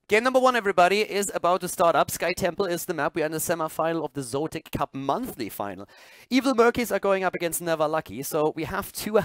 Game number one, everybody, is about to start up. Sky Temple is the map. We are in the semi-final of the ZOTAC Cup Monthly Final. Evil Murkies are going up against Never Lucky. So we have two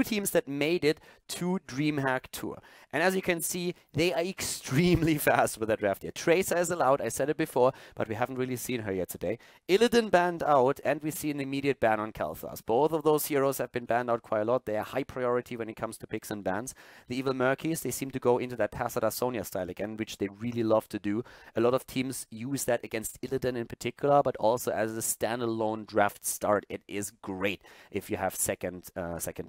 teams that made it to Dreamhack Tour. And as you can see, they are extremely fast with that draft here. Tracer is allowed, I said it before, but we haven't really seen her yet today. Illidan banned out, and we see an immediate ban on Khaldor. Both of those heroes have been banned out quite a lot. They are high priority when it comes to picks and bans. The Evil Murkies, they seem to go into that Tassadar Sonya style again, which they really love to do. A lot of teams use that against Illidan in particular, but also as a standalone draft start, it is great if you have second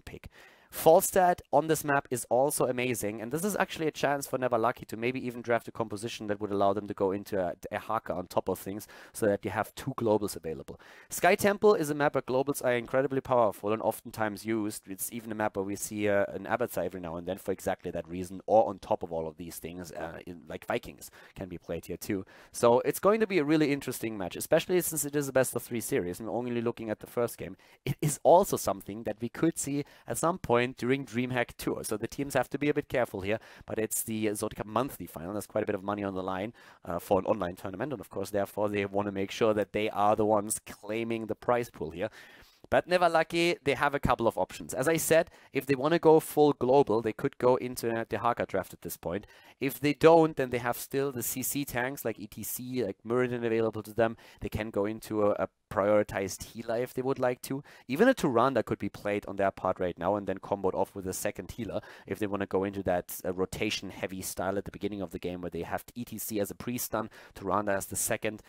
pick. Falstad on this map is also amazing, and this is actually a chance for Never Lucky to maybe even draft a composition that would allow them to go into a Haka on top of things, so that you have two globals available. Sky Temple is a map where globals are incredibly powerful and oftentimes used. It's even a map where we see an Abathar every now and then for exactly that reason, or on top of all of these things, like Vikings can be played here too. So it's going to be a really interesting match, especially since it is a best of 3 series, and only looking at the first game. It is also something that we could see at some point during Dreamhack Tour. So the teams have to be a bit careful here, but it's the ZOTAC Monthly Final. There's quite a bit of money on the line for an online tournament, and of course, therefore, they want to make sure that they are the ones claiming the prize pool here. But Never Lucky, they have a couple of options. As I said, if they want to go full global, they could go into the Haka draft at this point. If they don't, then they have still the CC tanks like ETC, like Muradin available to them. They can go into a prioritized healer if they would like to. Even a Tyrande could be played on their part right now and then comboed off with a second healer if they want to go into that rotation-heavy style at the beginning of the game where they have ETC as a pre-stun, Tyrande as the second.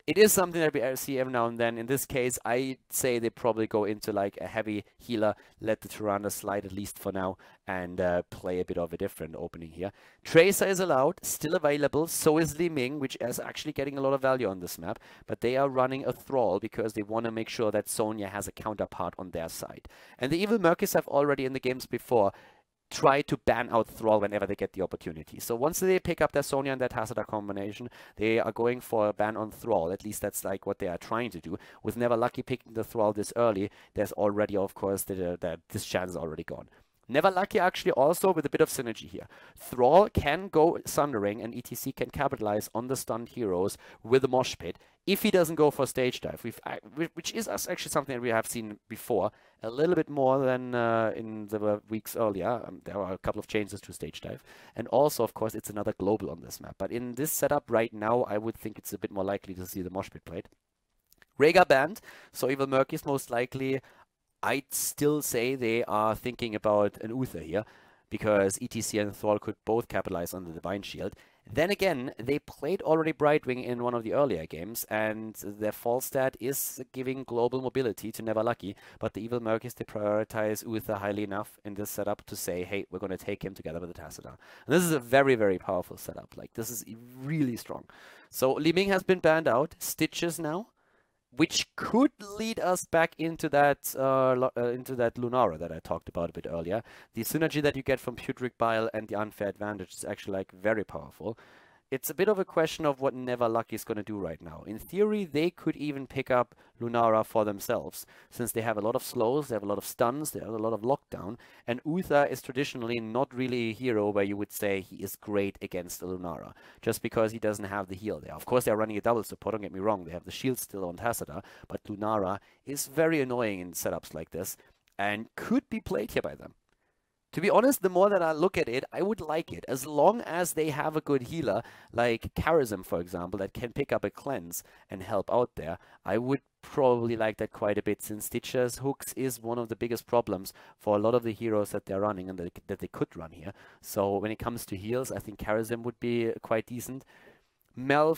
It is something that we see every now and then. In this case, I'd say they probably go into like a heavy healer, let the Tyrande slide at least for now, and play a bit of a different opening here. Tracer is allowed, still available, so is Li Ming, which is actually getting a lot of value on this map, but they are running a Thrall because they want to make sure that Sonya has a counterpart on their side. And the Evil Murkies have already in the games before try to ban out Thrall whenever they get the opportunity. So once they pick up their Sonya and their Tassadar combination, they are going for a ban on Thrall. At least that's like what they are trying to do. With Never Lucky picking the Thrall this early, there's already, of course, that this chance is already gone. Never Lucky actually also with a bit of synergy here. Thrall can go Sundering and ETC can capitalize on the stunned heroes with a Mosh Pit if he doesn't go for Stage Dive, which is actually something that we have seen before, a little bit more than in the weeks earlier. There are a couple of changes to Stage Dive. And also, of course, it's another global on this map. But in this setup right now, I would think it's a bit more likely to see the Mosh Pit played. Rhaegar banned, so Evil Murkies most likely. I'd still say they are thinking about an Uther here, because ETC and Thrall could both capitalize on the Divine Shield. Then again, they played already Brightwing in one of the earlier games, and their Falstad is giving global mobility to Never Lucky, but the Evil Murkies, they prioritize Uther highly enough in this setup to say, hey, we're going to take him together with the Tassadar. And this is a very, very powerful setup. Like, this is really strong. So Li Ming has been banned out. Stitches now, which could lead us back into that Lunara that I talked about a bit earlier. The synergy that you get from Putrid Bile and the Unfair Advantage is actually like very powerful. It's a bit of a question of what Never Lucky is going to do right now. In theory, they could even pick up Lunara for themselves, since they have a lot of slows, they have a lot of stuns, they have a lot of lockdown, and Uther is traditionally not really a hero where you would say he is great against a Lunara, just because he doesn't have the heal there. Of course, they're running a double support, don't get me wrong, they have the shield still on Tassadar, but Lunara is very annoying in setups like this, and could be played here by them. To be honest, the more that I look at it, I would like it. As long as they have a good healer, like Charism, for example, that can pick up a cleanse and help out there, I would probably like that quite a bit, since Stitcher's hooks is one of the biggest problems for a lot of the heroes that they're running and that they could run here. So when it comes to heals, I think Charism would be quite decent. Malfurion,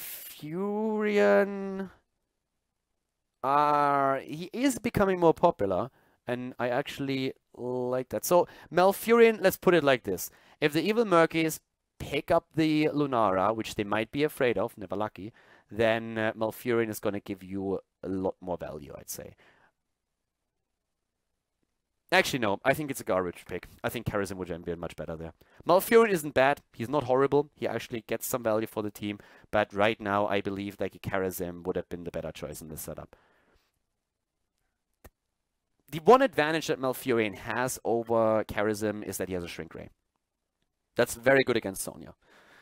he is becoming more popular, and I actually like that. So Malfurion, let's put it like this. If the Evil Murkies pick up the Lunara, which they might be afraid of, Never Lucky, then Malfurion is going to give you a lot more value, I'd say. Actually, no, I think it's a garbage pick. I think Charism would be much better there. Malfurion isn't bad. He's not horrible. He actually gets some value for the team. But right now, I believe like a Charism would have been the better choice in this setup. The one advantage that Malfurion has over Charism is that he has a Shrink Ray. That's very good against Sonya.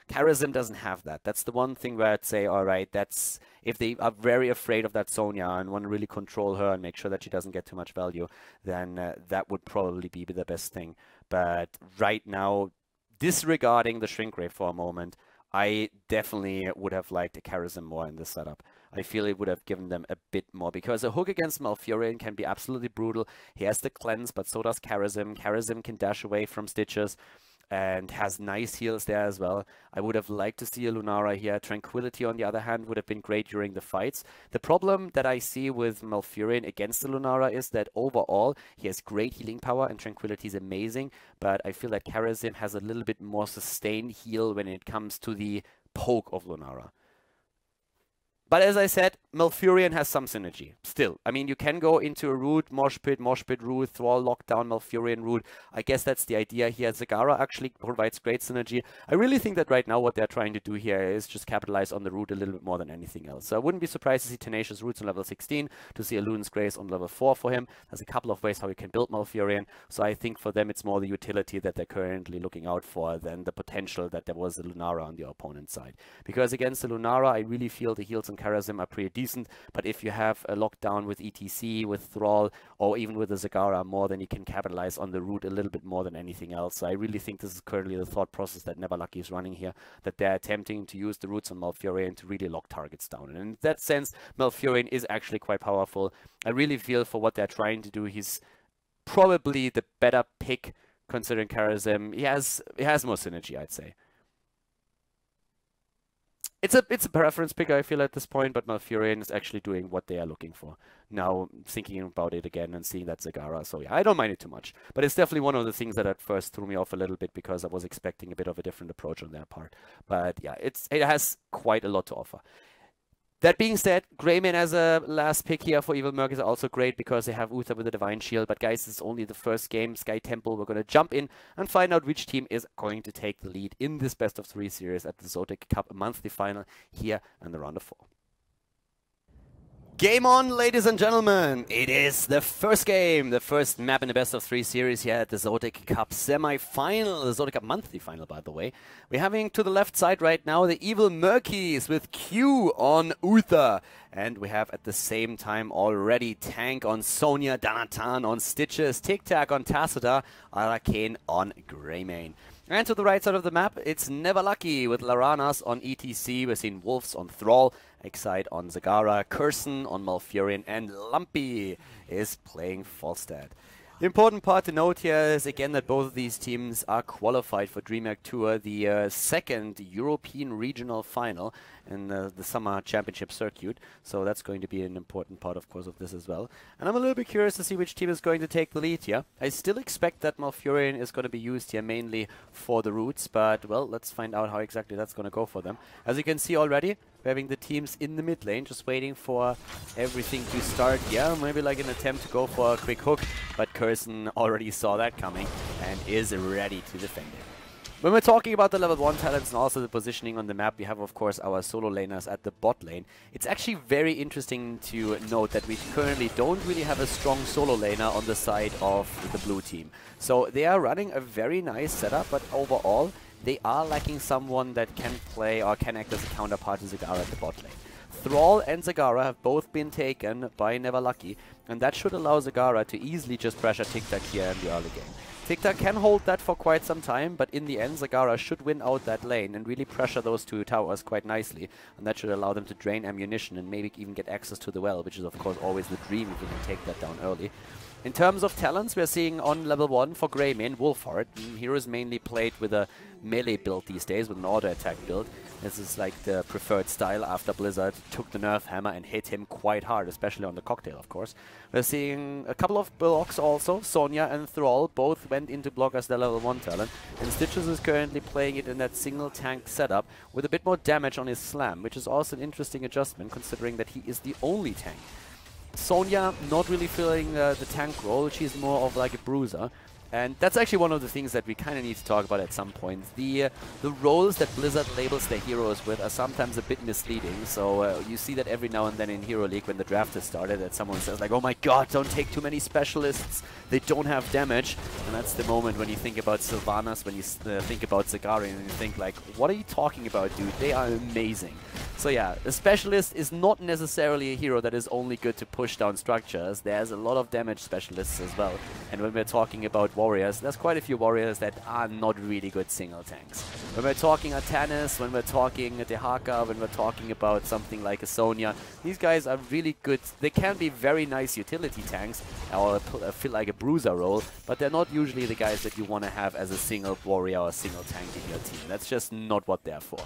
Karazim doesn't have that. That's the one thing where I'd say, all right, that's if they are very afraid of that Sonya and want to really control her and make sure that she doesn't get too much value, then that would probably be the best thing. But right now, disregarding the shrink ray for a moment, I definitely would have liked a Karazim more in this setup. I feel it would have given them a bit more, because a hook against Malfurion can be absolutely brutal. He has the cleanse, but so does Karazim. Karazim can dash away from Stitches and has nice heals there as well. I would have liked to see a Lunara here. Tranquility, on the other hand, would have been great during the fights. The problem that I see with Malfurion against the Lunara is that overall, he has great healing power and Tranquility is amazing, but I feel that Karazim has a little bit more sustained heal when it comes to the poke of Lunara. But as I said, Malfurion has some synergy, still. I mean, you can go into a route, Mosh Pit route, Thrall, Lockdown, Malfurion route. I guess that's the idea here. Zagara actually provides great synergy. I really think that right now what they're trying to do here is just capitalize on the route a little bit more than anything else. So I wouldn't be surprised to see Tenacious Roots on level 16, to see a Luden's Grace on level 4 for him. There's a couple of ways how you can build Malfurion. So I think for them it's more the utility that they're currently looking out for than the potential that there was a Lunara on the opponent's side. Because against the Lunara, I really feel the heals on Karazim are pretty decent, but if you have a lockdown with ETC, with Thrall, or even with the Zagara more, then you can capitalize on the route a little bit more than anything else. So I really think this is currently the thought process that Neverlucky is running here, that they're attempting to use the routes on Malfurion to really lock targets down. And in that sense, Malfurion is actually quite powerful. I really feel for what they're trying to do, he's probably the better pick considering Karazim. He has more synergy, I'd say. It's a preference pick, I feel, at this point, but Malfurion is actually doing what they are looking for. Now, thinking about it again and seeing that Zagara, so yeah, I don't mind it too much. But it's definitely one of the things that at first threw me off a little bit, because I was expecting a bit of a different approach on their part. But yeah, it has quite a lot to offer. That being said, Greymane as a last pick here for Evil Murkies are also great, because they have Uther with the Divine Shield. But guys, this is only the first game, Sky Temple. We're going to jump in and find out which team is going to take the lead in this best of 3 series at the ZOTAC Cup Monthly Final here in the round of 4. Game on, ladies and gentlemen! It is the first game, the first map in the best of 3 series here at the ZOTAC Cup semi-final, the ZOTAC Cup Monthly Final, by the way. We're having to the left side right now the Evil Murkies with Q on Uther. And we have at the same time already Tank on Sonya, Danatan on Stitches, Tic Tac on Tacita, Arcane on Greymane. And to the right side of the map, it's Neverlucky with Laranas on ETC. We're seeing Wolves on Thrall, Excite on Zagara, Curson on Malfurion, and Lumpy is playing Falstad. The important part to note here is again that both of these teams are qualified for Dreamhack Tour, the second European regional final in the summer championship circuit. So that's going to be an important part, of course, of this as well. And I'm a little bit curious to see which team is going to take the lead here. I still expect that Malfurion is going to be used here mainly for the roots, but well, let's find out how exactly that's going to go for them. As you can see already, we're having the teams in the mid lane, just waiting for everything to start. Yeah, maybe like an attempt to go for a quick hook, but Curson already saw that coming and is ready to defend it. When we're talking about the level 1 talents and also the positioning on the map, we have, of course, our solo laners at the bot lane. It's actually very interesting to note that we currently don't really have a strong solo laner on the side of the blue team. So they are running a very nice setup, but overall, they are lacking someone that can play or can act as a counterpart to Zagara at the bot lane. Thrall and Zagara have both been taken by Neverlucky, and that should allow Zagara to easily just pressure Tic Tac here in the early game. Tic Tac can hold that for quite some time, but in the end Zagara should win out that lane and really pressure those two towers quite nicely, and that should allow them to drain ammunition and maybe even get access to the well, which is of course always the dream if you can take that down early. In terms of talents, we're seeing on level 1 for Greymane, Wolfheart. Here is mainly played with a melee build these days, with an auto attack build. This is like the preferred style after Blizzard took the Nerf hammer and hit him quite hard, especially on the cocktail, of course. We're seeing a couple of blocks also. Sonya and Thrall both went into block as their level 1 talent, and Stitches is currently playing it in that single tank setup with a bit more damage on his slam, which is also an interesting adjustment considering that he is the only tank. Sonya not really filling the tank role, she's more of like a bruiser. And that's actually one of the things that we kind of need to talk about at some point. The roles that Blizzard labels their heroes with are sometimes a bit misleading. So you see that every now and then in Hero League when the draft has started, that someone says like, oh my god, don't take too many specialists, they don't have damage. And that's the moment when you think about Sylvanas, when you think about Zagari, and you think like, what are you talking about, dude? They are amazing. So yeah, a specialist is not necessarily a hero that is only good to push down structures. There's a lot of damage specialists as well. And when we're talking about warriors, there's quite a few warriors that are not really good single tanks. When we're talking Atanis, when we're talking Dehaka, when we're talking about something like a Sonya, these guys are really good. They can be very nice utility tanks or feel like a bruiser role, but they're not usually the guys that you want to have as a single warrior or single tank in your team. That's just not what they're for.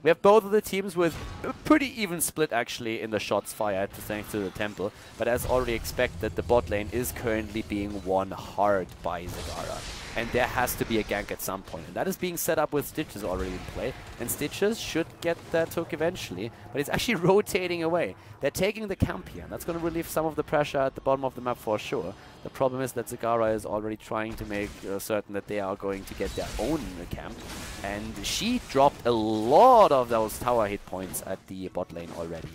We have both of the teams with a pretty even split actually in the shots fired thanks to the Temple, but as already expected, the bot lane is currently being won hard by Zagara. And there has to be a gank at some point. And that is being set up with Stitches already in play. And Stitches should get that hook eventually, but it's actually rotating away. They're taking the camp here, and that's going to relieve some of the pressure at the bottom of the map for sure. The problem is that Zagara is already trying to make certain that they are going to get their own camp. And she dropped a lot of those tower hit points at the bot lane already.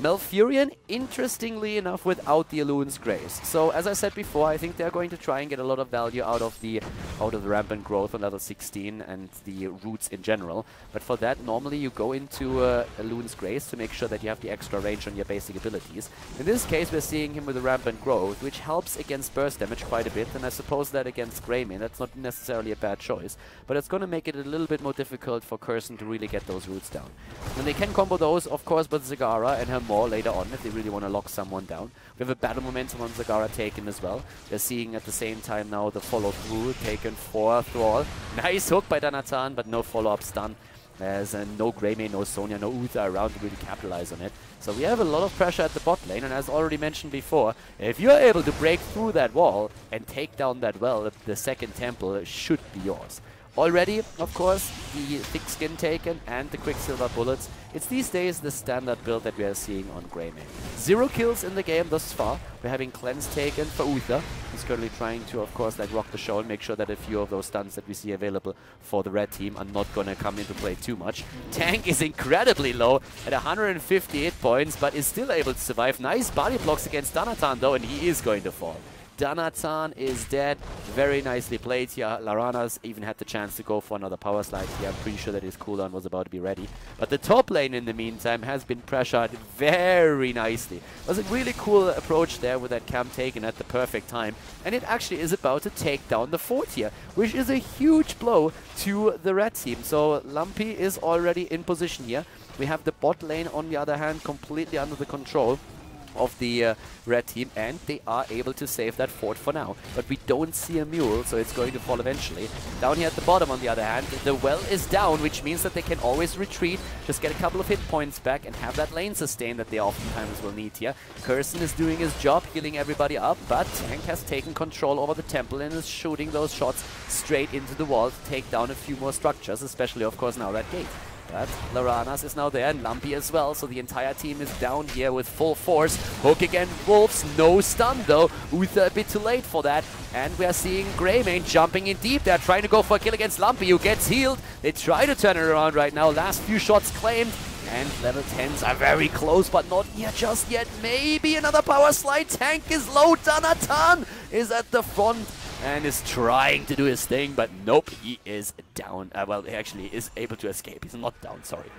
Malfurion, interestingly enough, without the Elune's Grace. So, as I said before, I think they're going to try and get a lot of value out of the rampant growth on level 16 and the roots in general. But for that, normally you go into Elune's Grace to make sure that you have the extra range on your basic abilities. In this case, we're seeing him with the rampant growth, which helps against burst damage quite a bit. And I suppose that against Greymane, that's not necessarily a bad choice. But it's going to make it a little bit more difficult for Curson to really get those roots down. And they can combo those, of course, with Zagara and her more later on if they really want to lock someone down. We have a battle momentum on Zagara taken as well. We're seeing at the same time now the follow through taken for Thrall. Nice hook by Danatan, but no follow-up stun. There's no Greymane, no Sonya, no Uther around to really capitalize on it. So we have a lot of pressure at the bot lane, and as already mentioned before, if you're able to break through that wall and take down that well, the second temple should be yours. Already, of course, the thick skin taken and the Quicksilver bullets. It's these days the standard build that we are seeing on Greymane. 0 kills in the game thus far. We're having cleanse taken for Uther. He's currently trying to, of course, like rock the show and make sure that a few of those stuns that we see available for the red team are not going to come into play too much. Tank is incredibly low at 158 points, but is still able to survive. Nice body blocks against Danatan though, and he is going to fall. Danatan is dead. Very nicely played here. Larana's even had the chance to go for another power slide here. I'm pretty sure that his cooldown was about to be ready. But the top lane in the meantime has been pressured very nicely. It was a really cool approach there with that camp taken at the perfect time. And it actually is about to take down the fort here, which is a huge blow to the red team. So Lumpy is already in position here. We have the bot lane on the other hand completely under the control of the red team, and they are able to save that fort for now. But we don't see a mule, so it's going to fall eventually. Down here at the bottom, on the other hand, the well is down, which means that they can always retreat, just get a couple of hit points back, and have that lane sustain that they oftentimes will need here. Curson is doing his job, healing everybody up, but Tank has taken control over the temple and is shooting those shots straight into the wall to take down a few more structures, especially, of course, now that gate. But Laranas is now there, and Lumpy as well, so the entire team is down here with full force. Hook against Wolves, no stun though. Uther a bit too late for that. And we are seeing Greymane jumping in deep. They're trying to go for a kill against Lumpy, who gets healed. They try to turn it around right now. Last few shots claimed. And level 10s are very close, but not here just yet. Maybe another power slide. Tank is low. Danatan is at the front and is trying to do his thing, but nope, he is down. Well, he actually is able to escape. He's not down, sorry.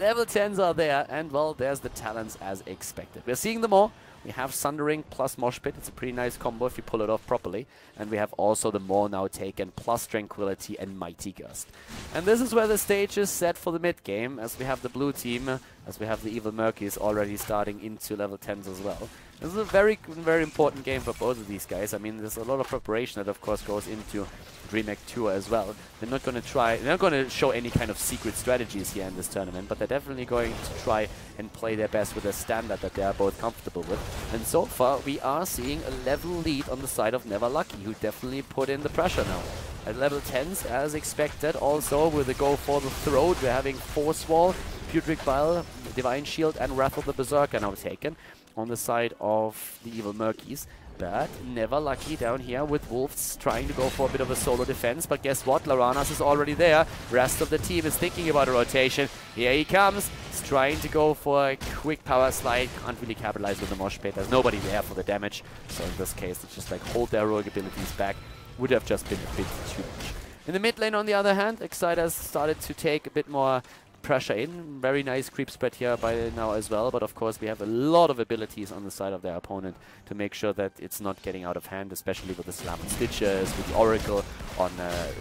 Level 10s are there, and well, there's the talents as expected. We're seeing them all. We have Sundering plus Mosh Pit. It's a pretty nice combo if you pull it off properly. And we have also the Maw now taken, plus Tranquility and Mighty Gust. And this is where the stage is set for the mid-game, as we have the blue team, as we have the Evil Murkies already starting into level 10s as well. This is a very, very important game for both of these guys. I mean, there's a lot of preparation that, of course, goes into Dreamhack Tours as well. They're not going to show any kind of secret strategies here in this tournament, but they're definitely going to try and play their best with a standard that they are both comfortable with. And so far, we are seeing a level lead on the side of Never Lucky, who definitely put in the pressure now. At level 10s, as expected, also with a go for the throat, we're having Force Wall, Putrid Bile, Divine Shield, and Wrath of the Berserker now taken on the side of the Evil Murkies. bad. Never Lucky down here with Wolves trying to go for a bit of a solo defense, but guess what? Laranas is already there. Rest of the team is thinking about a rotation. Here he comes. He's trying to go for a quick power slide. Can't really capitalize with the mosh pit. There's nobody there for the damage. So in this case, it's just like hold their heroic abilities back. Would have just been a bit too much. In the mid lane, on the other hand, Excite has started to take a bit more pressure in. Very nice creep spread here by now as well, but of course we have a lot of abilities on the side of their opponent to make sure that it's not getting out of hand, especially with the Slam and Stitches, with the Oracle on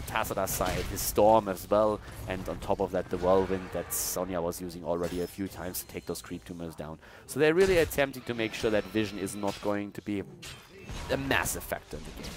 Tassadah's side, his Storm as well, and on top of that the Whirlwind that Sonya was using already a few times to take those creep tumors down. So they're really attempting to make sure that vision is not going to be a massive factor in the game.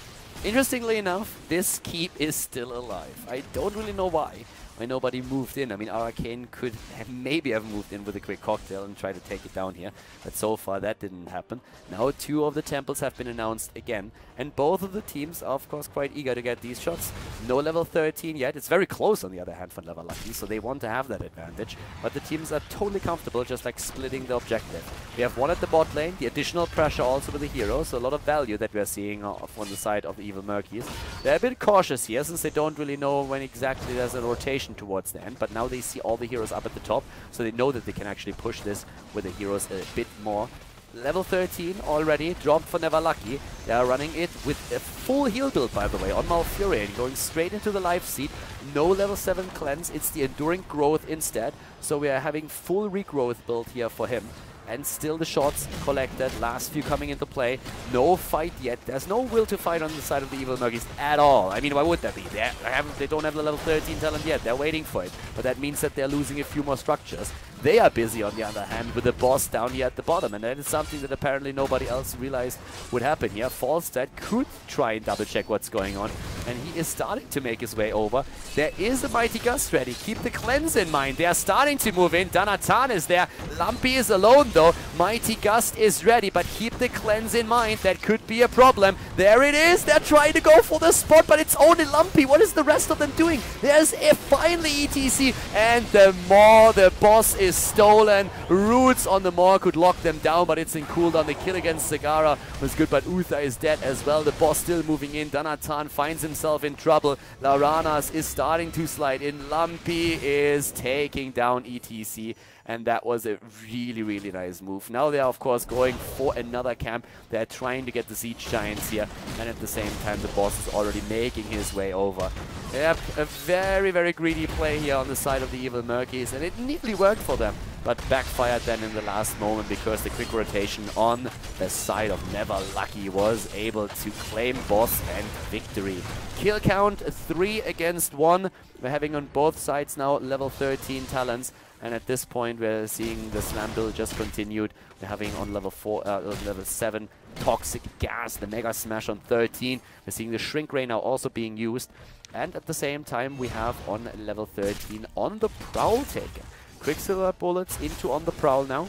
Interestingly enough, this keep is still alive. I don't really know why nobody moved in. I mean, Arcane could maybe have moved in with a quick cocktail and try to take it down here, but so far that didn't happen. Now 2 of the temples have been announced again, and both of the teams are of course quite eager to get these shots. No level 13 yet. It's very close on the other hand for Never Lucky, so they want to have that advantage, but the teams are totally comfortable just like splitting the objective. We have one at the bot lane, the additional pressure also with the hero, so a lot of value that we are seeing on the side of the Evil Murkies. They're a bit cautious here since they don't really know when exactly there's a rotation towards the end, but now they see all the heroes up at the top, so they know that they can actually push this with the heroes a bit more. Level 13 already dropped for Never Lucky. They are running it with a full heal build, by the way, on Malfurion, going straight into the life seed. No level 7 cleanse, it's the Enduring Growth instead, so we are having full regrowth build here for him. And still the shots collected, last few coming into play. No fight yet. There's no will to fight on the side of the Evil Murkies at all. I mean, why would that be? They don't have the level 13 talent yet. They're waiting for it. But that means that they're losing a few more structures. They are busy, on the other hand, with the boss down here at the bottom. And that is something that apparently nobody else realized would happen here. Falstad could try and double check what's going on. And he is starting to make his way over. There is a Mighty Gust ready. Keep the cleanse in mind. They are starting to move in. Danatan is there. Lumpy is alone though. Mighty Gust is ready, but keep the cleanse in mind. That could be a problem. There it is. They're trying to go for the spot, but it's only Lumpy. What is the rest of them doing? There's finally ETC, and the Maw, the boss is stolen. Roots on the Maw could lock them down, but it's in cooldown. The kill against Sagara was good, but Uther is dead as well. The boss still moving in. Danatan finds himself in trouble. Laranas is starting to slide in. Lumpy is taking down ETC. And that was a really, really nice move. Now they are, of course, going for another camp. They're trying to get the Siege Giants here. And at the same time, the boss is already making his way over. Yep, a very, very greedy play here on the side of the Evil Murkies. And it neatly worked for them. But backfired then in the last moment because the quick rotation on the side of Never Lucky was able to claim boss and victory. Kill count 3 against 1. We're having on both sides now level 13 talents. And at this point, we're seeing the Slam build just continued. We're having on level 7, Toxic Gas, the Mega Smash on 13. We're seeing the Shrink Ray now also being used. And at the same time, we have on level 13 on the Prowl taken. Quicksilver bullets into on the Prowl now.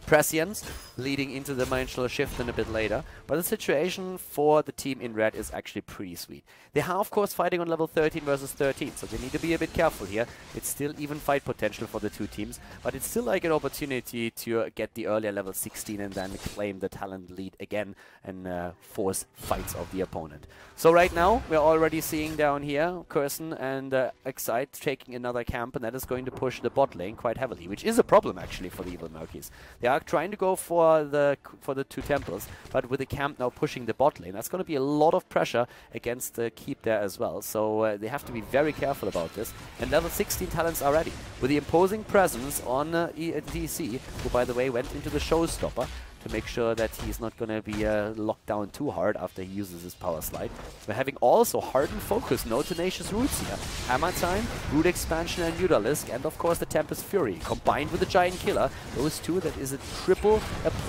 Prescience leading into the Dimensional Shift in a bit later. But the situation for the team in red is actually pretty sweet. They are, of course, fighting on level 13 versus 13, so they need to be a bit careful here. It's still even fight potential for the two teams, but it's still like an opportunity to get the earlier level 16 and then claim the talent lead again and force fights of the opponent. So right now, we're already seeing down here, Curson and Excite taking another camp, and that is going to push the bot lane quite heavily, which is a problem actually for the Evil Murkies. They are trying to go for the two temples, but with the camp now pushing the bot lane, that's going to be a lot of pressure against the keep there as well. So they have to be very careful about this. And level 16 talents are ready with the imposing presence on ETC, who by the way went into the showstopper to make sure that he's not going to be locked down too hard after he uses his power slide. We're having also Hardened Focus, no Tenacious Roots here. Hammer Time, Root Expansion and Mutalisk, and of course the Tempest Fury. Combined with the Giant Killer, those two, that is a triple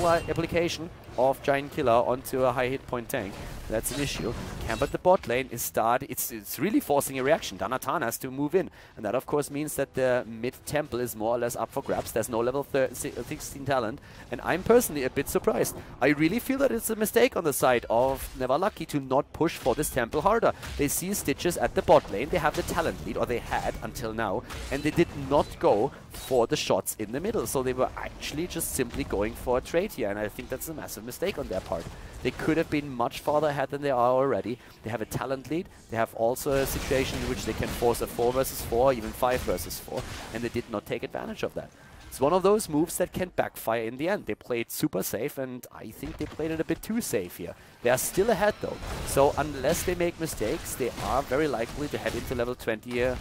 application of Giant Killer onto a high hit point tank. That's an issue. Camp at the bot lane is it's really forcing a reaction. Danatan has to move in, and that of course means that the mid temple is more or less up for grabs. There's no level 16 talent, and I'm personally a bit surprised. I really feel that it's a mistake on the side of Never Lucky to not push for this temple harder. They see Stitches at the bot lane, they have the talent lead, or they had until now, and they did not go for the shots in the middle. So they were actually just simply going for a trade here, and I think that's a massive mistake on their part. They could have been much farther ahead than they are already. They have a talent lead. They have also a situation in which they can force a 4 versus 4, even 5 versus 4, and they did not take advantage of that. It's one of those moves that can backfire in the end. They played super safe, and I think they played it a bit too safe here. They are still ahead though, so unless they make mistakes, they are very likely to head into level 20 here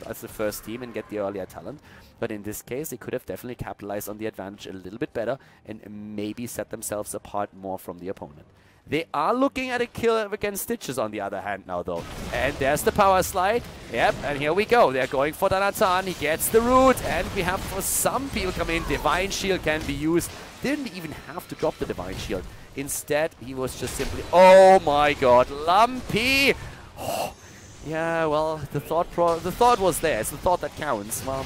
as the first team and get the earlier talent. But in this case, they could have definitely capitalized on the advantage a little bit better and maybe set themselves apart more from the opponent. They are looking at a kill against Stitches on the other hand now though. And there's the power slide. Yep, and here we go. They're going for Danatan. He gets the root, and we have for some people come in. Divine Shield can be used. Didn't even have to drop the Divine Shield. Instead, he was just simply... Oh my god, Lumpy! Oh, yeah, well, the thought was there. It's the thought that counts. Well,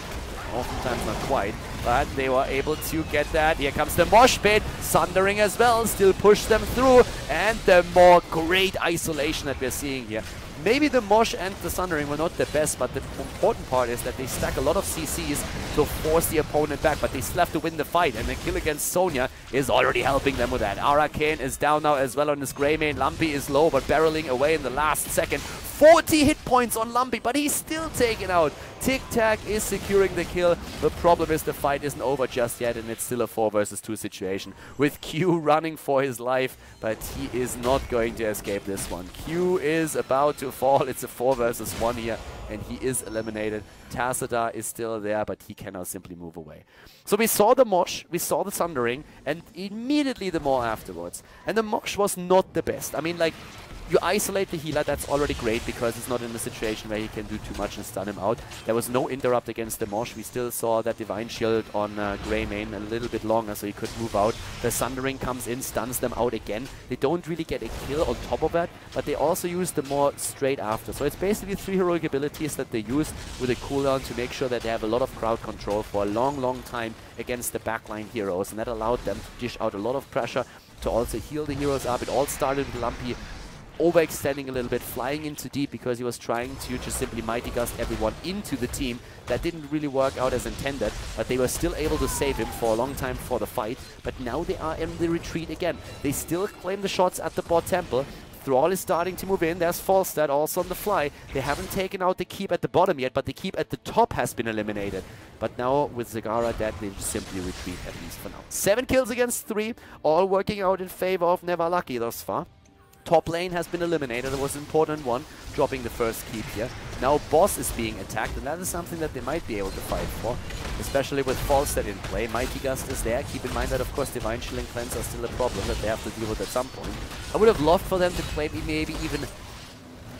oftentimes not quite, but they were able to get that. Here comes the mosh pit, Sundering as well, still push them through, and the more great isolation that we're seeing here. Maybe the mosh and the Sundering were not the best, but the important part is that they stack a lot of CCs to force the opponent back, but they still have to win the fight, and the kill against Sonya is already helping them with that. Arcane is down now as well on his Grey main. Lumpy is low, but barreling away in the last second. 40 hit points on Lumpy, but he's still taken out. Tic Tac is securing the kill. The problem is the fight isn't over just yet, and it's still a 4 versus 2 situation with Q running for his life, but he is not going to escape this one. Q is about to fall. It's a 4 versus 1 here, and he is eliminated. Tassadar is still there, but he cannot simply move away. So we saw the mosh, we saw the Sundering, and immediately the Maw afterwards. And the mosh was not the best. I mean, like, you isolate the healer, that's already great because he's not in a situation where he can do too much and stun him out. There was no interrupt against the mosh. We still saw that Divine Shield on Grey main a little bit longer so he could move out. The Sundering comes in, stuns them out again. They don't really get a kill on top of that, but they also use the Maw straight after. So it's basically 3 heroic abilities that they use with a cooldown to make sure that they have a lot of crowd control for a long time against the backline heroes, and that allowed them to dish out a lot of pressure to also heal the heroes up. It all started with Lumpy overextending a little bit, flying into deep because he was trying to just simply Mighty Gust everyone into the team. That didn't really work out as intended, but they were still able to save him for a long time for the fight. But now they are in the retreat again. They still claim the shots at the bot temple. Thrall is starting to move in. There's Falstad also on the fly. They haven't taken out the keep at the bottom yet, but the keep at the top has been eliminated. But now with Zagara dead, they just simply retreat, at least for now. 7 kills against 3, all working out in favor of Never Lucky thus far. Top lane has been eliminated. It was an important one, dropping the first keep here. Now Boss is being attacked, and that is something that they might be able to fight for, especially with Falstad in play. Mighty Gust is there. Keep in mind that, of course, Divine Shield and Cleanse are still a problem that they have to deal with at some point. I would have loved for them to claim maybe even...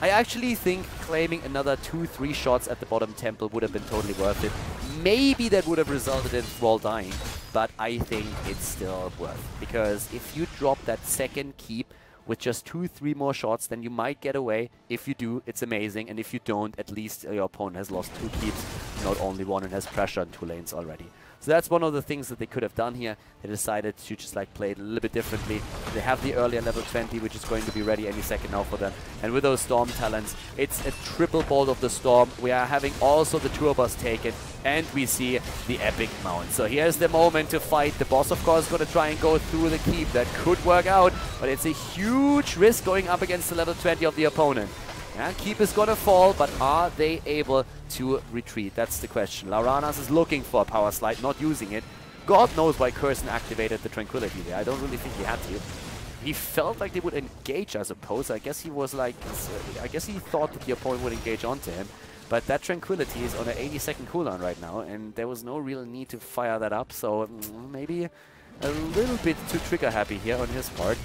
I actually think claiming another 2-3 shots at the bottom temple would have been totally worth it. Maybe that would have resulted in Thrall dying, but I think it's still worth, because if you drop that second keep with just 2-3 more shots, then you might get away. If you do, it's amazing, and if you don't, at least your opponent has lost 2 keeps, not only 1, and has pressure on 2 lanes already. So that's one of the things that they could have done here. They decided to just like play it a little bit differently. They have the earlier level 20, which is going to be ready any second now for them. And with those Storm talents, it's a triple bolt of the Storm. We are having also the tour bus taken, and we see the epic mount. So here's the moment to fight. The boss, of course, is going to try and go through the keep. That could work out, but it's a huge risk going up against the level 20 of the opponent. Yeah, keep is gonna fall, but are they able to retreat? That's the question. Lauranas is looking for a power slide, not using it. God knows why Curson activated the Tranquility there. I don't really think he had to. He felt like they would engage, I suppose. I guess he was like, I guess he thought that the opponent would engage onto him. But that Tranquility is on an 80-second cooldown right now, and there was no real need to fire that up. So maybe a little bit too trigger happy here on his part.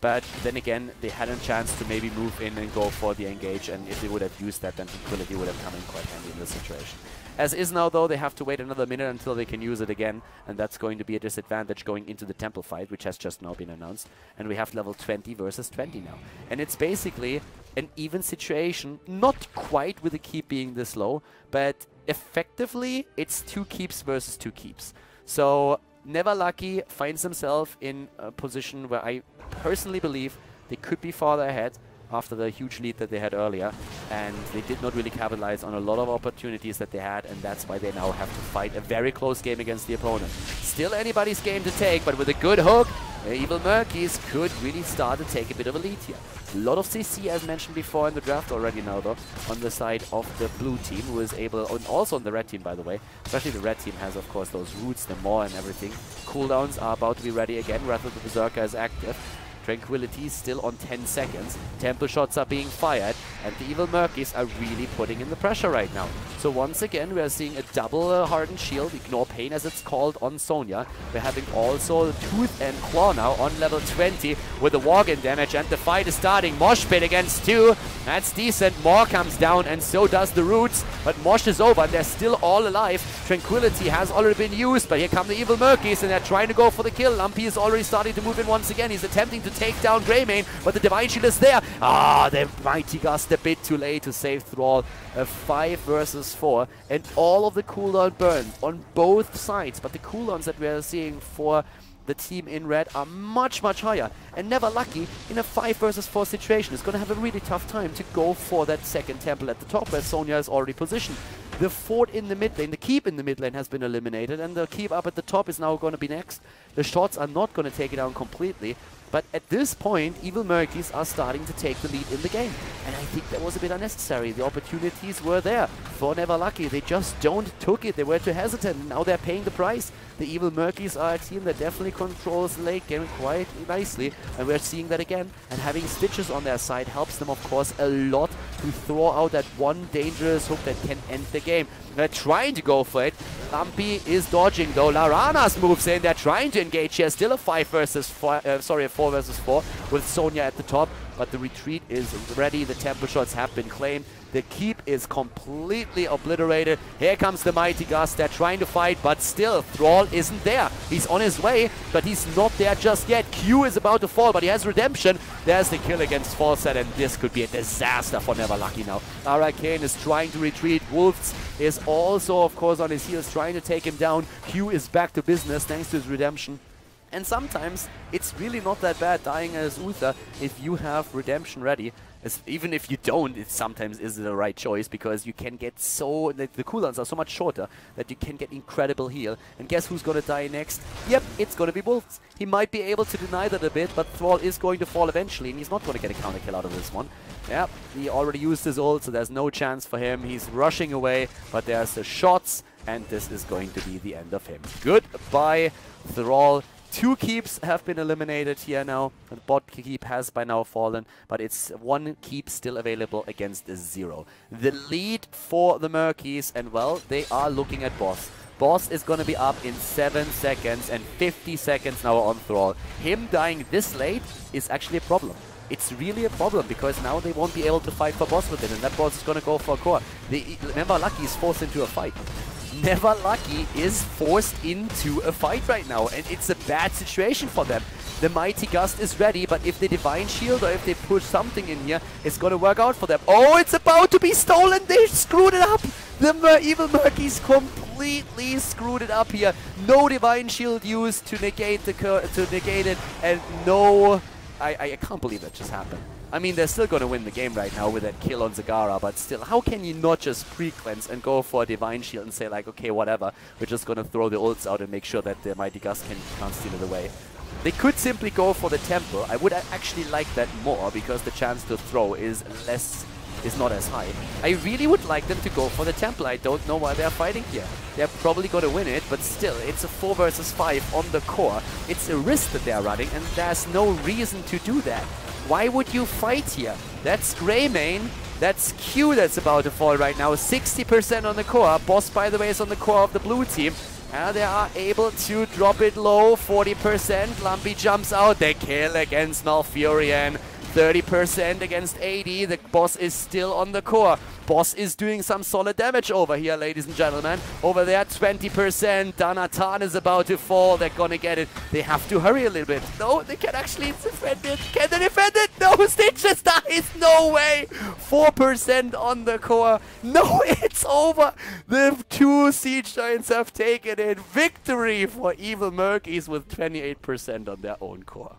But then again, they had a chance to maybe move in and go for the engage, and if they would have used that, then Tranquility would have come in quite handy in this situation. As is now, though, they have to wait another minute until they can use it again, and that's going to be a disadvantage going into the Temple fight, which has just now been announced. And we have level 20 versus 20 now. And it's basically an even situation, not quite with the keep being this low, but effectively, it's 2 keeps versus 2 keeps. So Never Lucky finds himself in a position where I personally believe they could be farther ahead, after the huge lead that they had earlier, and they did not really capitalize on a lot of opportunities that they had, and that's why they now have to fight a very close game against the opponent. Still anybody's game to take, but with a good hook, Evil Murkies could really start to take a bit of a lead here. A lot of CC, as mentioned before in the draft already now, though, on the side of the blue team, who is able, and also on the red team, by the way. Especially the red team has, of course, those roots, the maw and everything. Cooldowns are about to be ready again. Wrath of the Berserker is active. Tranquility still on 10 seconds. Temple shots are being fired, and the Evil Murkies are really putting in the pressure right now. So once again, we are seeing a double hardened shield, Ignore Pain as it's called, on Sonya. We're having also Tooth and Claw now on level 20 with the walk-in damage, and the fight is starting. Mosh Pit against 2. That's decent. Maw comes down, and so does the Roots. But Mosh is over, and they're still all alive. Tranquility has already been used, but here come the Evil Murkies, and they're trying to go for the kill. Lumpy is already starting to move in once again. He's attempting to take down Greymane, but the Divine Shield is there. The Mighty Gust a bit too late to save Thrall. A 5 versus 4, and all of the cooldown burned on both sides, but the cooldowns that we are seeing for the team in red are much, much higher. And Never Lucky, in a 5 versus 4 situation, is going to have a really tough time to go for that second temple at the top, where Sonya is already positioned. The fort in the mid lane, the keep in the mid lane has been eliminated, and the keep up at the top is now going to be next. The shots are not going to take it down completely, but at this point, Evil Murkies are starting to take the lead in the game. And I think that was a bit unnecessary. The opportunities were there for Never Lucky. They just don't took it. They were too hesitant, and now they're paying the price. The Evil Murkies are a team that definitely controls the late game quite nicely, and we're seeing that again. And having Stitches on their side helps them, of course, a lot to throw out that one dangerous hook that can end the game. They're trying to go for it. Lumpy is dodging, though. Larana's moves in. They're trying to engage here. Still a 4 versus 4 with Sonya at the top. But the retreat is ready. The temple shots have been claimed. The keep is completely obliterated. Here comes the Mighty Gust. They're trying to fight, but still, Thrall isn't there. He's on his way, but he's not there just yet. Q is about to fall, but he has redemption. There's the kill against Falset, and this could be a disaster for Never Lucky now. Arcane is trying to retreat. Wolves is also, of course, on his heels, trying to take him down. Q is back to business thanks to his redemption. And sometimes it's really not that bad dying as Uther if you have redemption ready. Even if you don't, it sometimes is the right choice, because you can get so... the cooldowns are so much shorter that you can get incredible heal. And guess who's going to die next? Yep, it's going to be Wolves. He might be able to deny that a bit, but Thrall is going to fall eventually, and he's not going to get a counter kill out of this one. Yeah, he already used his ult, so there's no chance for him. He's rushing away, but there's the shots, and this is going to be the end of him. Goodbye, Thrall. 2 keeps have been eliminated here now. The bot keep has by now fallen, but it's 1 keep still available against 0. The lead for the Murkies, and well, they are looking at Boss. Boss is going to be up in 7 seconds, and 50 seconds now on Thrall. Him dying this late is actually a problem. It's really a problem, because now they won't be able to fight for Boss with it, and that Boss is going to go for a core. Never Lucky is forced into a fight. Never Lucky is forced into a fight right now, and it's a bad situation for them. The Mighty Gust is ready, but if they Divine Shield or if they push something in here, it's going to work out for them. Oh, it's about to be stolen! They screwed it up! The Evil Murkies completely screwed it up here. No Divine Shield used to negate it, and no... I can't believe that just happened. I mean, they're still going to win the game right now with that kill on Zagara, but still, how can you not just pre-cleanse and go for a Divine Shield and say, like, okay, whatever, we're just going to throw the ults out and make sure that the Mighty Gust can't steal it away. They could simply go for the Temple. I would actually like that more, because the chance to throw is not as high. I really would like them to go for the Temple. I don't know why they're fighting here. They're probably going to win it, but still, it's a 4 versus 5 on the core. It's a risk that they're running, and there's no reason to do that. Why would you fight here? That's Greymane. That's Q that's about to fall right now. 60% on the core. Boss, by the way, is on the core of the blue team. And they are able to drop it low. 40%. Lumpy jumps out. The kill against Malfurion. 30% against 80. The boss is still on the core. Boss is doing some solid damage over here, ladies and gentlemen. Over there, 20%. Danatan is about to fall. They're gonna get it. They have to hurry a little bit. No, they can actually defend it. Can they defend it? No, Stitches dies. No way. 4% on the core. No, it's over. The 2 Siege Giants have taken it. Victory for Evil Murkies with 28% on their own core.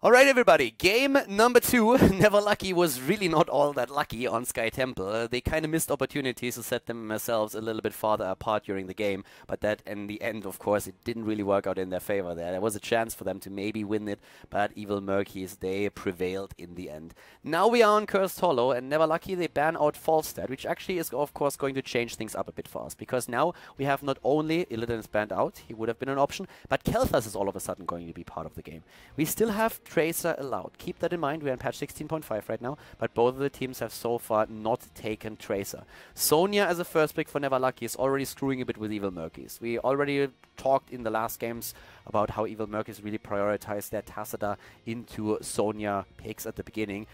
Alright everybody, game number 2, Never Lucky was really not all that lucky on Sky Temple. They kind of missed opportunities to set themselves a little bit farther apart during the game, but that in the end, of course, it didn't really work out in their favor there. There was a chance for them to maybe win it, but Evil Murkies, they prevailed in the end. Now we are on Cursed Hollow, and Never Lucky, they ban out Falstad, which actually is of course going to change things up a bit for us, because now we have not only Illidan is banned out, he would have been an option, but Kel'Thas is all of a sudden going to be part of the game. We still have Tracer allowed. Keep that in mind, we're on patch 16.5 right now, but both of the teams have so far not taken Tracer. Sonya as a first pick for Never Lucky is already screwing a bit with Evil Murkies. We already talked in the last games about how Evil Murkies really prioritized their Tassadar into Sonya picks at the beginning.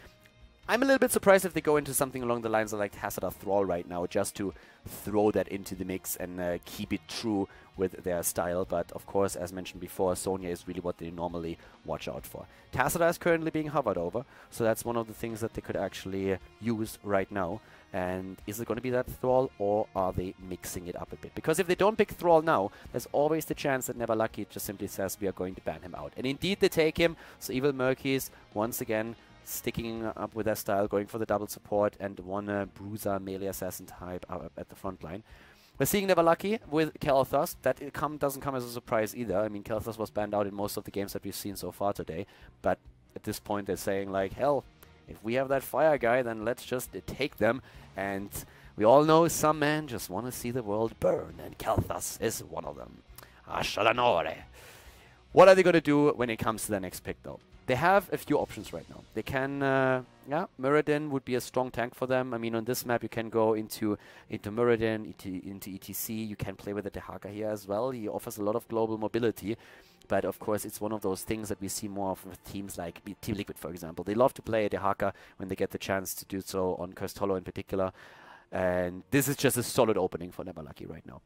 I'm a little bit surprised if they go into something along the lines of like Tassadar Thrall right now, just to throw that into the mix and keep it true with their style. But of course, as mentioned before, Sonya is really what they normally watch out for. Tassadar is currently being hovered over, so that's one of the things that they could actually use right now. And is it going to be that Thrall, or are they mixing it up a bit? Because if they don't pick Thrall now, there's always the chance that Never Lucky just simply says we are going to ban him out. And indeed they take him, so Evil Murkies once again sticking up with their style, going for the double support and one bruiser melee assassin type up at the front line. We're seeing Never Lucky with Kel'Thas. That doesn't come as a surprise either. I mean, Kel'Thas was banned out in most of the games that we've seen so far today, but at this point they're saying like, hell, if we have that fire guy, then let's just take them. And we all know some men just want to see the world burn, and Kel'Thas is one of them. Ashalanore. What are they going to do when it comes to their next pick, though? They have a few options right now. They can, yeah, Muradin would be a strong tank for them. I mean, on this map, you can go into Muradin, into ETC. You can play with the Dehaka here as well. He offers a lot of global mobility. But, of course, it's one of those things that we see more of with teams like Team Liquid, for example. They love to play a Dehaka when they get the chance to do so, on Cursed Hollow in particular. And this is just a solid opening for Never Lucky right now.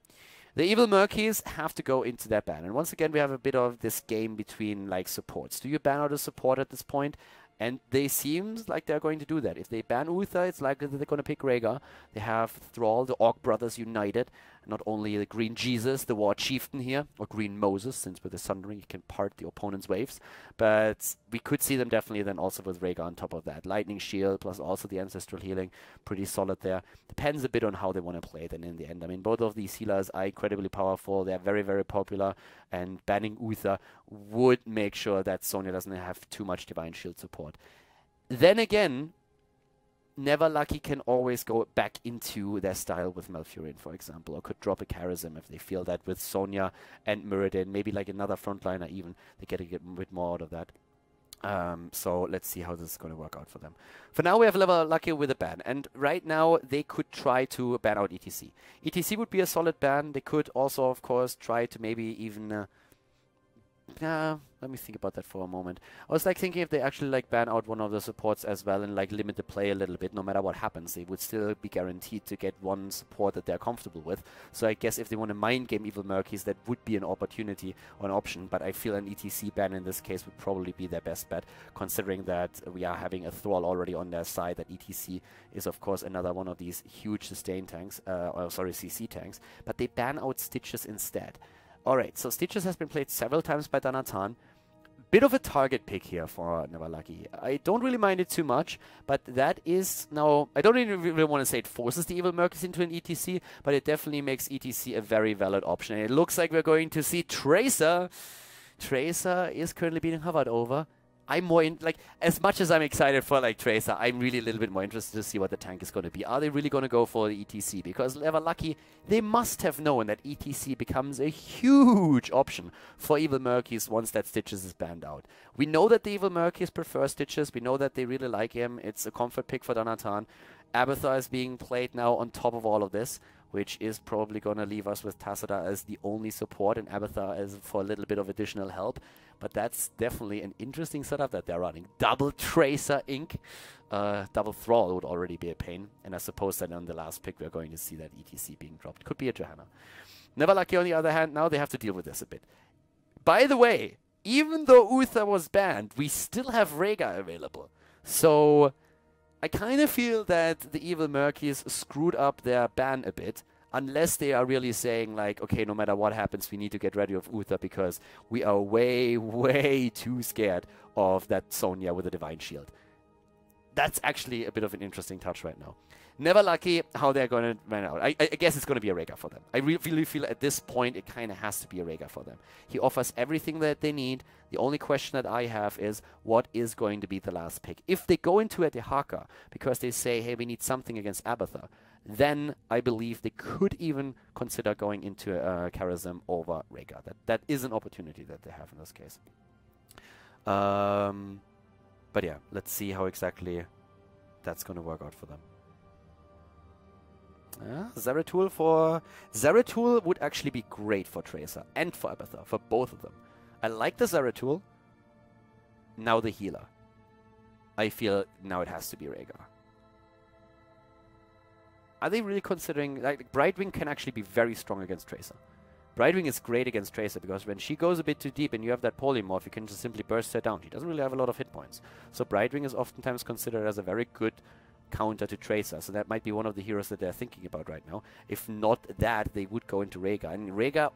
The Evil Murkies have to go into their ban. And once again, we have a bit of this game between, like, supports. Do you ban out a support at this point? And they seem like they're going to do that. If they ban Uther, it's likely that they're going to pick Rhaegar. They have Thrall, the Orc Brothers united. Not only the Green Jesus, the War Chieftain here, or Green Moses, since with the Sundering you can part the opponent's waves. But we could see them definitely then also with Rhaegar on top of that. Lightning Shield, plus also the Ancestral Healing, pretty solid there. Depends a bit on how they want to play it, and in the end, I mean, both of these healers are incredibly powerful. They're very, very popular, and banning Uther would make sure that Sonya doesn't have too much Divine Shield support. Then again, Never Lucky can always go back into their style with Malfurion, for example, or could drop a Charism if they feel that with Sonya and Muradin, maybe like another frontliner even, they get a bit more out of that. So let's see how this is going to work out for them. For now, we have Never Lucky with a ban, and right now they could try to ban out ETC. ETC would be a solid ban. They could also, of course, try to maybe even... let me think about that for a moment. I was like thinking if they actually like ban out one of the supports as well and like limit the play a little bit, no matter what happens, they would still be guaranteed to get one support that they're comfortable with. So I guess if they want to mind game Evil Murkies, that would be an opportunity or an option, but I feel an ETC ban in this case would probably be their best bet, considering that we are having a Thrall already on their side, that ETC is of course another one of these huge sustain tanks, CC tanks, but they ban out Stitches instead. Alright, so Stitches has been played several times by Danatan. Bit of a target pick here for Never Lucky. I don't really mind it too much, but that is now... I don't really want to say it forces the Evil Murkies into an ETC, but it definitely makes ETC a very valid option. And it looks like we're going to see Tracer. Tracer is currently being hovered over. I'm more in, like, as much as I'm excited for, like, Tracer, I'm really a little bit more interested to see what the tank is going to be. Are they really going to go for the ETC? Because Never Lucky, they must have known that ETC becomes a huge option for Evil Murkies once that Stitches is banned out. We know that the Evil Murkies prefer Stitches. We know that they really like him. It's a comfort pick for Danatan. Abathar is being played now on top of all of this, which is probably going to leave us with Tassadar as the only support and Abathar as for a little bit of additional help. But that's definitely an interesting setup that they're running. Double Tracer Inc. Double Thrall would already be a pain. And I suppose that on the last pick we're going to see that ETC being dropped. Could be a Johanna. Never Lucky on the other hand, now they have to deal with this a bit. By the way, even though Uther was banned, we still have Rhaegar available. So I kind of feel that the Evil Murkies screwed up their ban a bit. unless they are really saying like, okay, no matter what happens, we need to get rid of Uther because we are way, way too scared of that Sonya with the Divine Shield. That's actually a bit of an interesting touch right now. Never lucky how they're going to run out. I guess it's going to be a Rhaegar for them. I really feel at this point it kind of has to be a Rhaegar for them. He offers everything that they need. The only question that I have is what is going to be the last pick? If they go into a Dehaka because they say, hey, we need something against Abathur, then I believe they could even consider going into Karazim over Rhaegar. That is an opportunity that they have in this case. But yeah, let's see how exactly that's going to work out for them. Zeratul would actually be great for Tracer and for Abathur, for both of them. I like the Zeratul. Now the healer. I feel now it has to be Rhaegar. Are they really considering... Like, Brightwing can actually be very strong against Tracer. Brightwing is great against Tracer because when she goes a bit too deep and you have that polymorph, you can just simply burst her down. She doesn't really have a lot of hit points. So Brightwing is oftentimes considered as a very good counter to Tracer. So that might be one of the heroes that they're thinking about right now. If not that, they would go into Rhaegar. And Rhaegar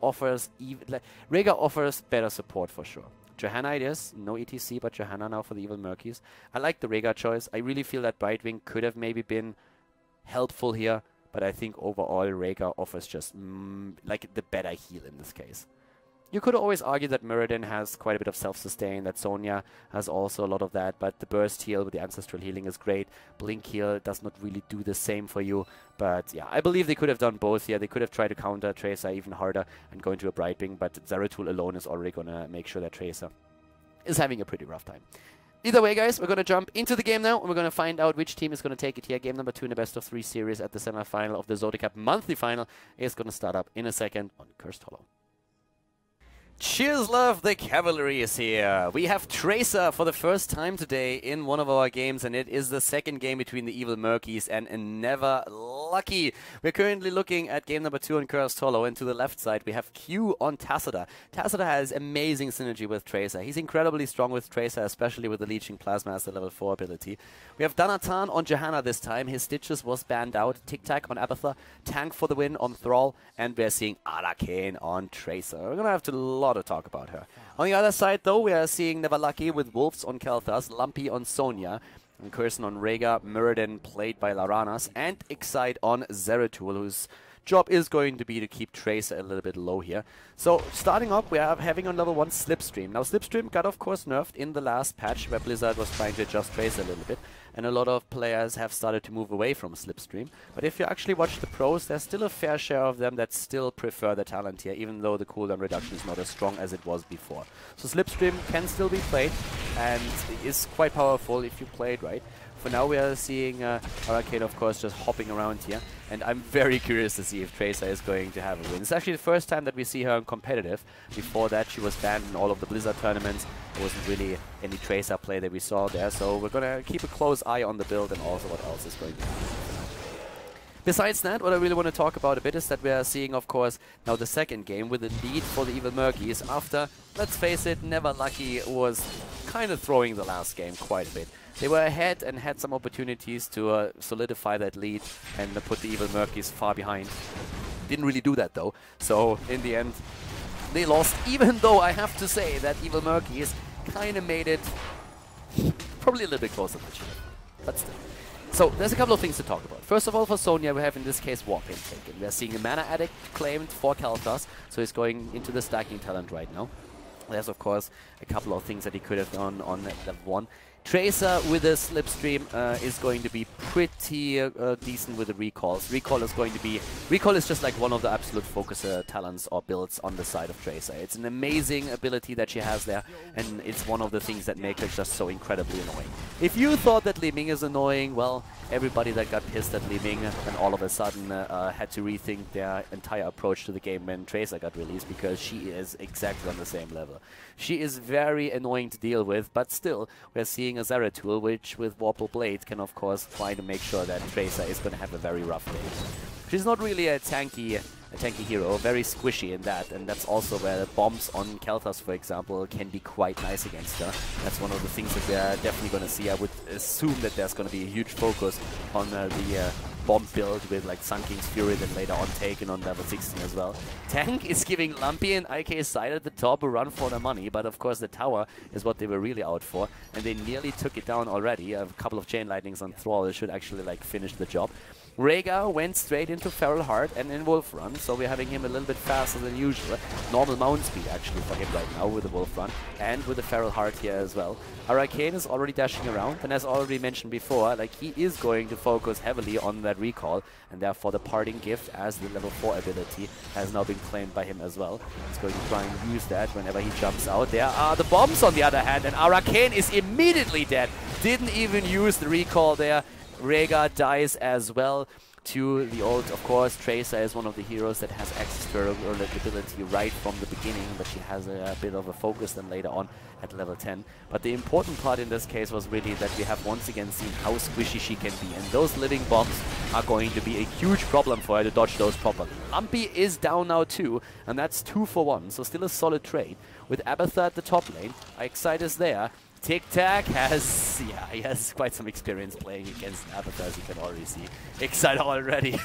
offers better support for sure. Johanna it is. No ETC, but Johanna now for the Evil Murkies. I like the Rhaegar choice. I really feel that Brightwing could have maybe been helpful here. But I think overall Rhaegar offers just like the better heal in this case. You could always argue that Muradin has quite a bit of self-sustain, that Sonya has also a lot of that, but the burst heal with the ancestral healing is great. Blink heal does not really do the same for you, but yeah, I believe they could have done both here. They could have tried to counter Tracer even harder and go into a Brightwing, but Zeratul alone is already going to make sure that Tracer is having a pretty rough time. Either way, guys, we're going to jump into the game now, and we're going to find out which team is going to take it here. Game number 2 in the best-of-3 series at the semi-final of the ZOTAC Monthly Final is going to start up in a second on Cursed Hollow. Cheers, love, the cavalry is here. We have Tracer for the first time today in one of our games, and it is the second game between the Evil Murkies and Never Lucky. We're currently looking at game number 2 on Cursed Hollow, and to the left side we have Q on Tassadar. Tassadar has amazing synergy with Tracer. He's incredibly strong with Tracer, especially with the Leeching Plasma as the level 4 ability. We have Danatan on Johanna this time. His Stitches was banned out. Tic-Tac on Abathur. Tank for the win on Thrall. And we're seeing Arcane on Tracer. We're going to have to talk about her. On the other side, though, we are seeing Never Lucky with Wolves on Kel'Thas, Lumpy on Sonya, and Curson on Rhaegar, Muradin played by Laranas, and Excite on Zeratul, whose job is going to be to keep Tracer a little bit low here. So, starting up, we are having on level 1 Slipstream. Now, Slipstream got, of course, nerfed in the last patch, where Blizzard was trying to adjust Tracer a little bit, and a lot of players have started to move away from Slipstream. But if you actually watch the pros, there's still a fair share of them that still prefer the talent here, even though the cooldown reduction is not as strong as it was before. So Slipstream can still be played, and is quite powerful if you play it right. For now, we are seeing Arcane, of course, just hopping around here. And I'm very curious to see if Tracer is going to have a win. It's actually the first time that we see her in competitive. Before that, she was banned in all of the Blizzard tournaments. There wasn't really any Tracer play that we saw there. So we're going to keep a close eye on the build and also what else is going to happen. Besides that, what I really want to talk about a bit is that we are seeing, of course, now the second game with a lead for the Evil Murkies after, let's face it, Never Lucky was kind of throwing the last game quite a bit. They were ahead and had some opportunities to solidify that lead and put the Evil Murkies far behind. Didn't really do that though, so in the end they lost, even though I have to say that Evil Murkies kind of made it probably a little bit closer than she did, but still. So there's a couple of things to talk about. First of all, for Sonya, we have in this case Warp Intake, and we are seeing a Mana Addict claimed for Kel'Thas, so he's going into the stacking talent right now. There's of course a couple of things that he could have done on level 1. Tracer with a Slipstream is going to be pretty decent with the recalls. Recall is just like one of the absolute focus talents or builds on the side of Tracer. It's an amazing ability that she has there, and it's one of the things that make her just so incredibly annoying. If you thought that Li Ming is annoying, well, everybody that got pissed at Li Ming and all of a sudden had to rethink their entire approach to the game when Tracer got released, because she is exactly on the same level. She is very annoying to deal with, but still, we're seeing a Zeratul, which with Warple Blade can of course try to make sure that Tracer is going to have a very rough day. She's not really a tanky hero, very squishy in that, and that's also where bombs on Kel'Thas, for example, can be quite nice against her. That's one of the things that we're definitely going to see. I would assume that there's going to be a huge focus on the bomb build with like Sun King's Fury, then later on taken on level 16 as well. Tank is giving Lumpy and IK side at the top a run for their money, but of course the tower is what they were really out for, and they nearly took it down already. A couple of chain lightnings on Thrall should actually like finish the job. Rhaegar went straight into Feral Heart and in Wolf Run, so we're having him a little bit faster than usual. Normal mount speed actually for him right now with the Wolf Run and with the Feral Heart here as well. Arcane is already dashing around, and as already mentioned before, like he is going to focus heavily on that recall, and therefore the Parting Gift as the level 4 ability has now been claimed by him as well. He's going to try and use that whenever he jumps out. There are the bombs on the other hand, and Arcane is immediately dead. Didn't even use the recall there. Rhaegar dies as well to the ult. Of course, Tracer is one of the heroes that has access to her ability right from the beginning, but she has a bit of a focus then later on at level 10. But the important part in this case was really that we have once again seen how squishy she can be, and those living bombs are going to be a huge problem for her to dodge those properly. Lumpy is down now too, and that's 2 for 1, so still a solid trade. With Abathur at the top lane, Excite is there. Tic-Tac has, yeah, he has quite some experience playing against Abathur, as you can already see. Excited already.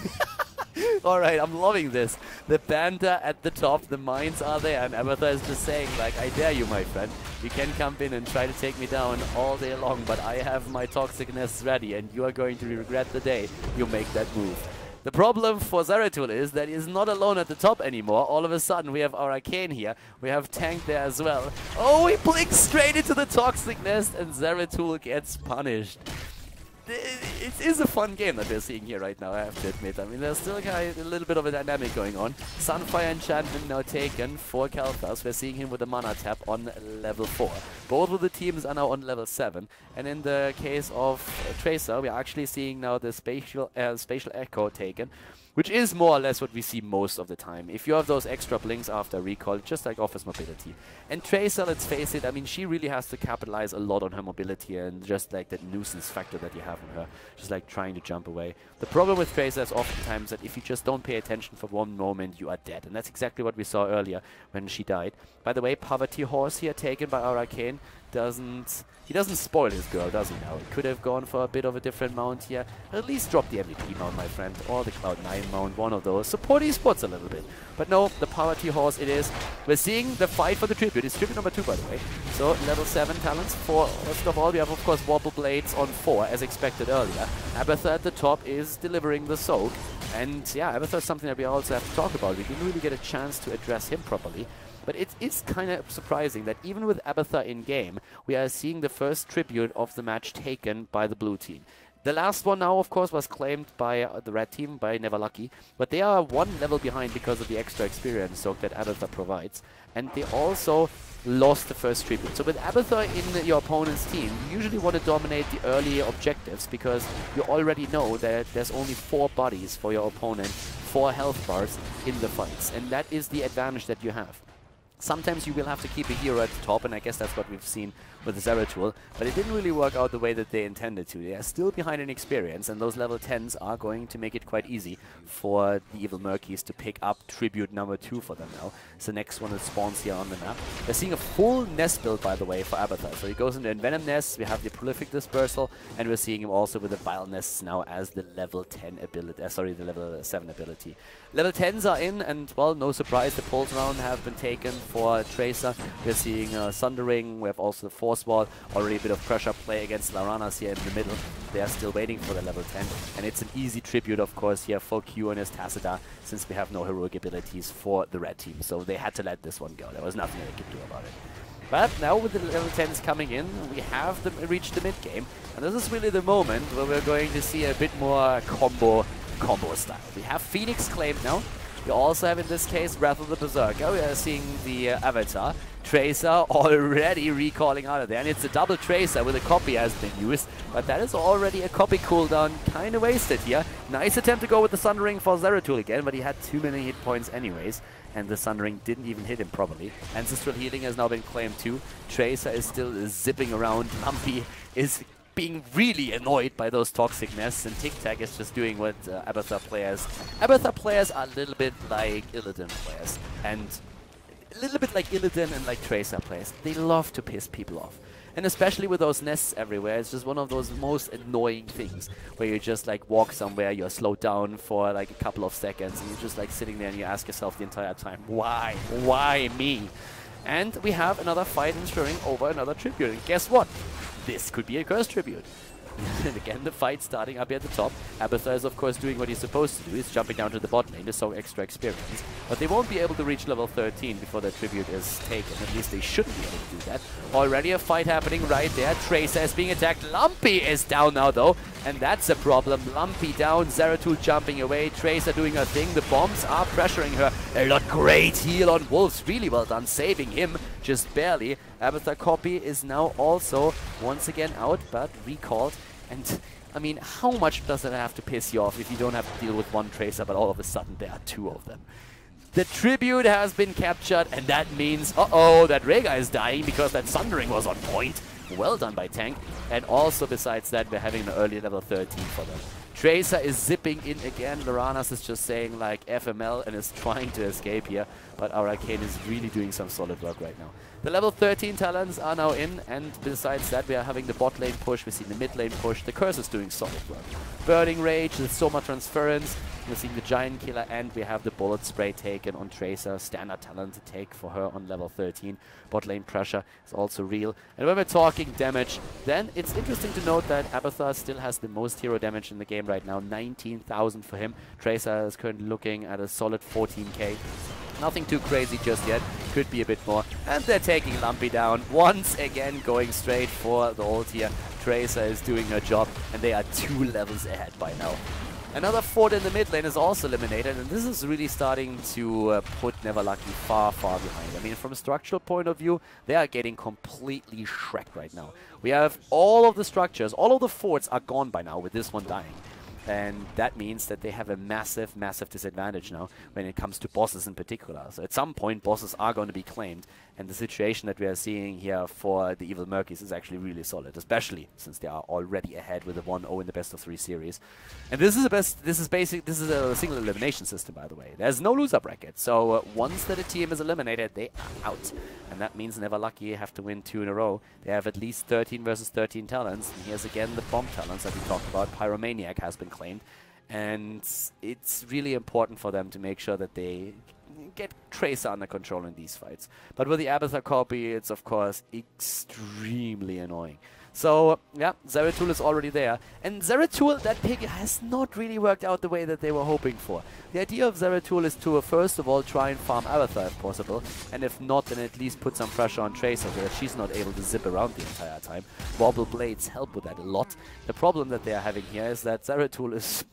Alright, I'm loving this. The banter at the top, the mines are there, and Abathur is just saying, like, I dare you, my friend. You can come in and try to take me down all day long, but I have my toxicness ready, and you are going to regret the day you make that move. The problem for Zeratul is that he's not alone at the top anymore. All of a sudden, we have Arcane here. We have Tank there as well. Oh, he blinks straight into the Toxic Nest, and Zeratul gets punished. It is a fun game that we're seeing here right now, I have to admit. I mean, there's still kind of a little bit of a dynamic going on. Sunfire Enchantment now taken for Kalthas. We're seeing him with a mana tap on level 4. Both of the teams are now on level 7. And in the case of Tracer, we're actually seeing now the spatial echo taken, which is more or less what we see most of the time. If you have those extra blinks after recall, it just like offers mobility. And Tracer, let's face it, I mean, she really has to capitalize a lot on her mobility and just like that nuisance factor that you have on her, just like trying to jump away. The problem with Tracer is oftentimes that if you just don't pay attention for one moment, you are dead. And that's exactly what we saw earlier when she died. By the way, Poverty Horse here taken by Arcane. He doesn't spoil his girl, does he now? He could have gone for a bit of a different mount here. At least drop the MVP mount, my friend, or the Cloud9 mount, one of those. Support esports a little bit. But no, the Poverty Horse it is. We're seeing the fight for the tribute. It's tribute number 2, by the way. So, level 7 talents. First of all, we have, of course, Wobble Blades on 4, as expected earlier. Abathur at the top is delivering the soak. And yeah, Abathur is something that we also have to talk about. We didn't really get a chance to address him properly. But it is kind of surprising that even with Abathur in-game, we are seeing the first tribute of the match taken by the blue team. The last one now, of course, was claimed by the red team, by Never Lucky, but they are 1 level behind because of the extra experience soak that Abathur provides. And they also lost the first tribute. So with Abathur in your opponent's team, you usually want to dominate the early objectives because you already know that there's only 4 bodies for your opponent, 4 health bars in the fights. And that is the advantage that you have. Sometimes you will have to keep a hero at the top, and I guess that's what we've seen with Zeratul, but it didn't really work out the way that they intended to. They are still behind in experience, and those level 10s are going to make it quite easy for the Evil Murkies to pick up tribute number 2 for them now. It's the next one that spawns here on the map. We're seeing a full nest build, by the way, for Abathur. So he goes into Envenom Nests, we have the Prolific Dispersal, and we're seeing him also with the Vile Nests now as the level 10 ability, the level 7 ability. Level 10s are in, and well, no surprise, the pulse round have been taken for Tracer. We're seeing Sundering, we have also the Force Wall, already a bit of pressure play against Laranas here in the middle. They are still waiting for the level 10, and it's an easy tribute, of course, here for Q and his Tacita, since we have no heroic abilities for the red team, so they had to let this one go. There was nothing they could do about it. But now with the level 10s coming in, we have reached the mid-game, and this is really the moment where we're going to see a bit more combo style. We have Phoenix claimed now. We also have, in this case, Wrath of the Berserker. We are seeing the Avatar. Tracer already recalling out of there. And it's a double Tracer with a copy has been used. But that is already a copy cooldown. Kind of wasted here. Nice attempt to go with the Sundering for Zeratul again, but he had too many hit points anyways. And the Sundering didn't even hit him properly. Ancestral Healing has now been claimed too. Tracer is still zipping around. Lumpy is being really annoyed by those toxic nests, and Tic-Tac is just doing what Abathur players are a little bit like Illidan players, and a little bit like Illidan and like Tracer plays. They love to piss people off. And especially with those nests everywhere, it's just one of those most annoying things where you just like walk somewhere, you're slowed down for like a couple of seconds, and you're just like sitting there and you ask yourself the entire time, why? Why me? And we have another fight ensuring over another tribute. And guess what? This could be a curse tribute. And again, the fight starting up here at the top. Abathur is, of course, doing what he's supposed to do. He's jumping down to the bot lane to sow extra experience. But they won't be able to reach level 13 before their tribute is taken. At least they shouldn't be able to do that. Already a fight happening right there. Tracer is being attacked. Lumpy is down now, though. And that's a problem. Lumpy down. Zeratul jumping away. Tracer doing her thing. The bombs are pressuring her a lot. Great heal on Wolves. Really well done. Saving him. Just barely. Abathur copy is now also once again out, but recalled. And I mean, how much does it have to piss you off if you don't have to deal with one Tracer, but all of a sudden there are two of them? The tribute has been captured, and that means, uh-oh, that Rhaegar is dying because that Sundering was on point. Well done by Tank. And also, besides that, we're having an early level 13 for them. Tracer is zipping in again. Loranas is just saying, like, FML and is trying to escape here. But our Arcane is really doing some solid work right now. The level 13 talents are now in, and besides that, we are having the bot lane push, we see the mid lane push. The Curse is doing solid work. Burning Rage, there's so much transference. We're seeing the Giant Killer, and we have the Bullet Spray taken on Tracer. Standard talent to take for her on level 13. Bot lane pressure is also real. And when we're talking damage, then it's interesting to note that Abathur still has the most hero damage in the game right now. 19,000 for him. Tracer is currently looking at a solid 14k. Nothing too crazy just yet. Could be a bit more. And they're taking Lumpy down. Once again going straight for the ult here. Tracer is doing her job, and they are 2 levels ahead by now. Another fort in the mid lane is also eliminated, and this is really starting to put Neverlucky far, far behind. I mean, from a structural point of view, they are getting completely shreked right now. We have all of the structures, all of the forts are gone by now with this one dying. And that means that they have a massive, massive disadvantage now when it comes to bosses in particular. So at some point, bosses are going to be claimed. And the situation that we are seeing here for the Evil Murkies is actually really solid, especially since they are already ahead with a 1-0 in the best of 3 series. And this is a single elimination system, by the way. There's no loser bracket. So once that a team is eliminated, they are out. And that means Neverlucky have to win 2 in a row. They have at least 13 versus 13 talents. And here's again the bomb talents that we talked about. Pyromaniac has been claimed. And it's really important for them to make sure that they get Tracer under control in these fights. But with the Abathur copy, it's of course extremely annoying. So, yeah, Zeratul is already there. And Zeratul, that pick has not really worked out the way that they were hoping for. The idea of Zeratul is to, first of all, try and farm Abathur if possible. And if not, then at least put some pressure on Tracer so that she's not able to zip around the entire time. Wobble Blades help with that a lot. The problem that they are having here is that Zeratul is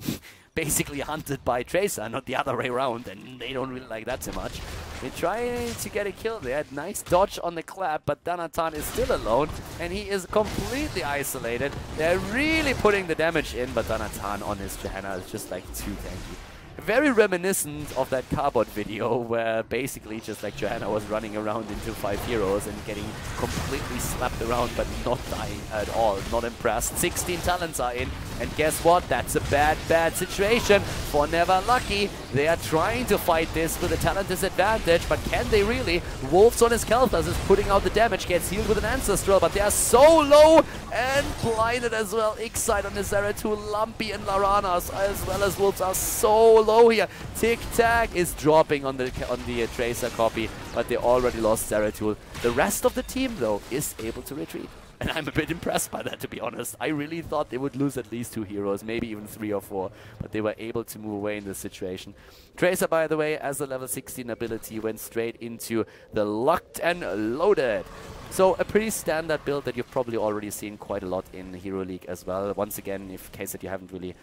basically hunted by Tracer, not the other way around, and they don't really like that too much. They're trying to get a kill there. Nice dodge on the clap, but Danatan is still alone, and he is completely isolated. They're really putting the damage in, but Danatan on his Johanna is just like too tanky. Very reminiscent of that Carbot video where basically just like Johanna was running around into 5 heroes and getting completely slapped around but not dying at all. Not impressed. 16 talents are in, and guess what? That's a bad, bad situation for Neverlucky. They are trying to fight this with a talent disadvantage, but can they really? Wolves on his Khaldor is putting out the damage, gets healed with an Ancestral, but they are so low and blinded as well. Ikside on the Zeratul, Lumpy and Laranas as well as Wolves are so low here. Tic-Tac is dropping on the Tracer copy, but they already lost Zeratul. The rest of the team, though, is able to retreat. And I'm a bit impressed by that, to be honest. I really thought they would lose at least 2 heroes, maybe even 3 or 4, but they were able to move away in this situation. Tracer, by the way, as a level 16 ability, went straight into the Locked and Loaded. So a pretty standard build that you've probably already seen quite a lot in Hero League as well. Once again, in case that you haven't really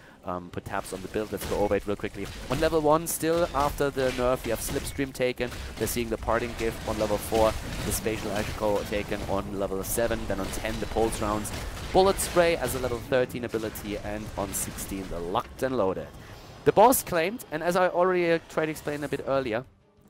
put tabs on the build, let's go over it real quickly. On level 1, still after the nerf, we have Slipstream taken. We're seeing the Parting Gift on level 4, the Spatial Echo taken on level 7, then on 10 the Pulse Rounds, Bullet Spray as a level 13 ability, and on 16 the Locked and Loaded. The boss claimed, and as I already tried to explain a bit earlier,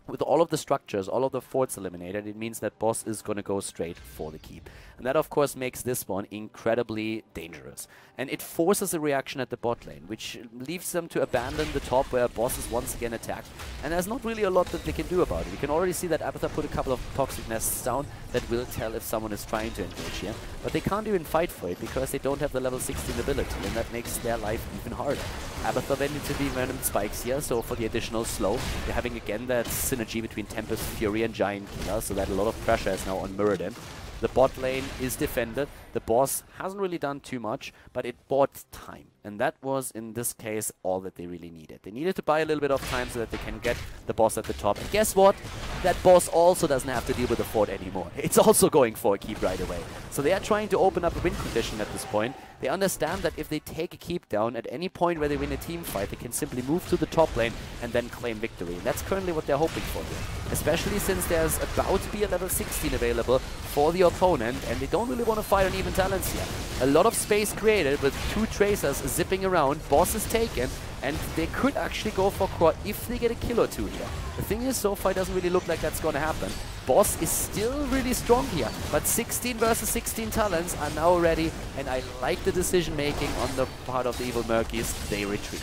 with all of the structures, all of the forts eliminated, it means that boss is going to go straight for the keep. And that, of course, makes this one incredibly dangerous. And it forces a reaction at the bot lane, which leaves them to abandon the top where boss is once again attacked. And there's not really a lot that they can do about it. We can already see that Abathur put a couple of toxic nests down that will tell if someone is trying to engage here. But they can't even fight for it because they don't have the level 16 ability, and that makes their life even harder. Abathur went into the random spikes here, so for the additional slow, you're having again that synergy between Tempest, Fury and Giant Killer, so that a lot of pressure is now on Muradin. The bot lane is defended. The boss hasn't really done too much, but it bought time. And that was, in this case, all that they really needed. They needed to buy a little bit of time so that they can get the boss at the top. And guess what? That boss also doesn't have to deal with the fort anymore. It's also going for a keep right away. So they are trying to open up a win condition at this point. They understand that if they take a keep down at any point where they win a team fight, they can simply move to the top lane and then claim victory. And that's currently what they're hoping for here. Especially since there's about to be a level 16 available for the opponent, and they don't really want to fight on even talents here. A lot of space created with 2 Tracers zipping around, boss is taken, and they could actually go for quad if they get a kill or 2 here. The thing is, so far it doesn't really look like that's going to happen. Boss is still really strong here, but 16 versus 16 talents are now ready, and I like the decision making on the part of the evil Murkies. They retreat.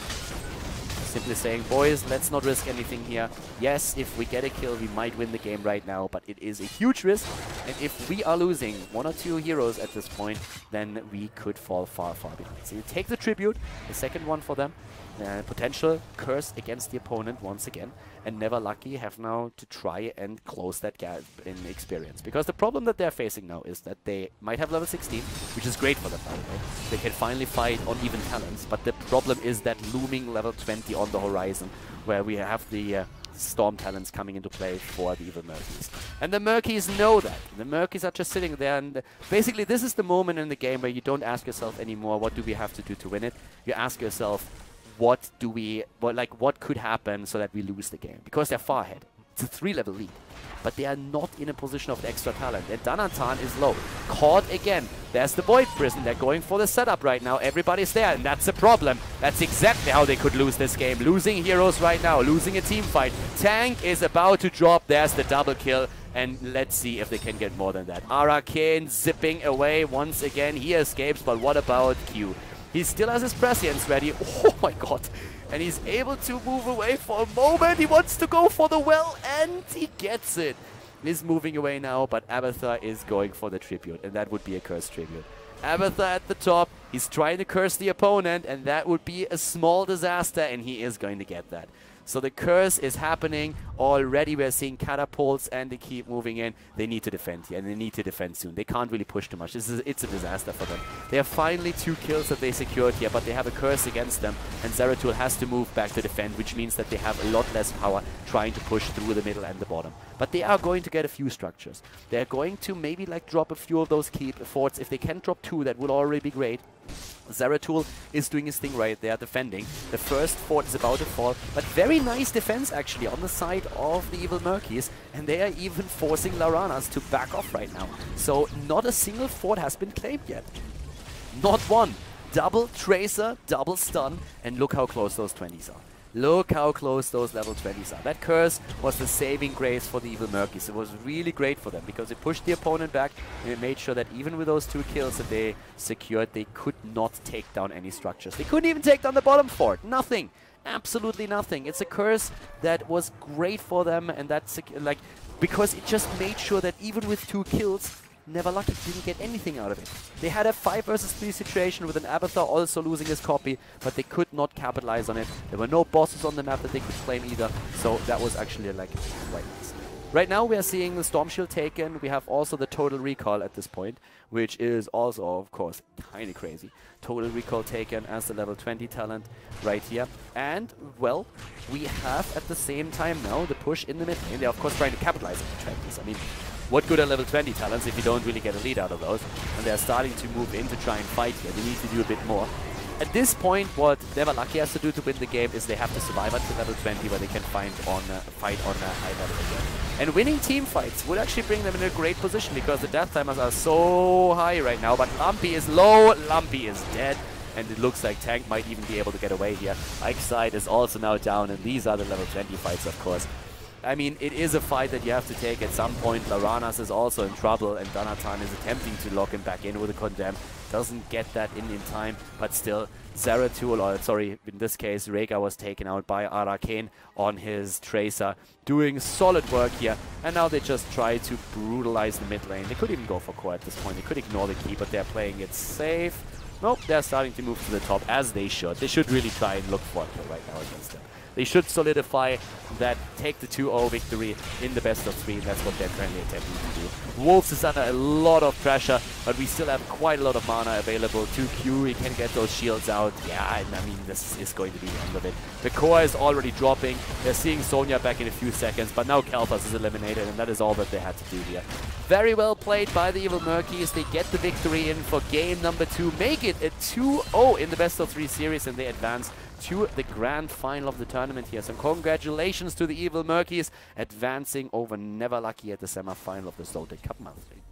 Simply saying, boys, let's not risk anything here. Yes, if we get a kill, we might win the game right now, but it is a huge risk. And if we are losing 1 or 2 heroes at this point, then we could fall far, far behind. So you take the tribute, the second one for them. Potential curse against the opponent once again, and Never Lucky have now to try and close that gap in experience, because the problem that they're facing now is that they might have level 16, which is great for them, by the way. They can finally fight on even talents, but the problem is that looming level 20 on the horizon, where we have the Storm talents coming into play for the evil Murkies. And the Murkies know that. The Murkies are just sitting there, and basically this is the moment in the game where you don't ask yourself anymore, what do we have to do to win it? You ask yourself, what could happen so that we lose the game? Because they're far ahead. It's a 3-level lead. But they are not in a position of extra talent. And Danatan is low. Caught again. There's the Void Prison. They're going for the setup right now. Everybody's there, and that's a problem. That's exactly how they could lose this game. Losing heroes right now. Losing a team fight. Tank is about to drop. There's the double kill. And let's see if they can get more than that. Arcane zipping away once again. He escapes, but what about Q? He still has his prescience ready. Oh my god. And he's able to move away for a moment. He wants to go for the well, and he gets it. He's moving away now, but Abathur is going for the tribute, and that would be a cursed tribute. Abathur at the top. He's trying to curse the opponent, and that would be a small disaster, and he is going to get that. So the curse is happening already. We're seeing catapults, and they keep moving in. They need to defend here, and they need to defend soon. They can't really push too much. It's a disaster for them. They have finally 2 kills that they secured here, but they have a curse against them, and Zeratul has to move back to defend, which means that they have a lot less power trying to push through the middle and the bottom. But they are going to get a few structures. They're going to maybe like drop a few of those keep forts. If they can drop 2, that would already be great. Zeratul is doing his thing right there, defending. The first fort is about to fall, but very nice defense actually on the side of the evil Murkies, and they are even forcing Laranas to back off right now. So not a single fort has been claimed yet. Not one. Double Tracer, double stun, and look how close those 20s are. Look how close those level 20s are. That curse was the saving grace for the evil Murkies. It was really great for them because it pushed the opponent back, and it made sure that even with those 2 kills that they secured, they could not take down any structures. They couldn't even take down the bottom fort. Nothing. Absolutely nothing. It's a curse that was great for them, and that's like because it just made sure that even with 2 kills, Never Lucky didn't get anything out of it. They had a 5 versus 3 situation with an Abathur also losing his copy, but they could not capitalize on it. There were no bosses on the map that they could claim either, so that was actually like quite nice. Right now we are seeing the Storm Shield taken. We have also the Total Recall at this point, which is also, of course, kind of crazy. Total Recall taken as the level 20 talent right here. And, well, we have at the same time now the push in the mid lane. They're, of course, trying to capitalize on the 20s. I mean, what good are level 20 talents if you don't really get a lead out of those? And they're starting to move in to try and fight here. They need to do a bit more. At this point, what Never Lucky has to do to win the game is they have to survive until level 20, where they can fight on a high level again. And winning team fights would actually bring them in a great position because the death timers are so high right now. But Lumpy is low, Lumpy is dead, and it looks like Tank might even be able to get away here. Ike's side is also now down, and these are the level 20 fights, of course. I mean, it is a fight that you have to take at some point. Laranas is also in trouble, and Donatan is attempting to lock him back in with a Condemn. Doesn't get that in time, but still, Zeratul, or sorry, in this case, Rhaegar was taken out by Arcane on his Tracer, doing solid work here, and now they just try to brutalize the mid lane. They could even go for core at this point. They could ignore the key, but they're playing it safe. Nope, they're starting to move to the top, as they should. They should really try and look for a kill right now against them. They should solidify that, take the 2-0 victory in the best of 3. That's what they're currently attempting to do. Wolves is under a lot of pressure, but we still have quite a lot of mana available. 2Q, we can get those shields out. Yeah, and I mean, this is going to be the end of it. The core is already dropping. They're seeing Sonya back in a few seconds, but now Kalphas is eliminated, and that is all that they had to do here. Very well played by the Evil Murkies. They get the victory in for game number 2, make it a 2-0 in the best of 3 series, and they advance to the grand final of the tournament here. So congratulations to the Evil Murkies, advancing over Never Lucky at the semi-final of the ZOTAC Cup Monthly.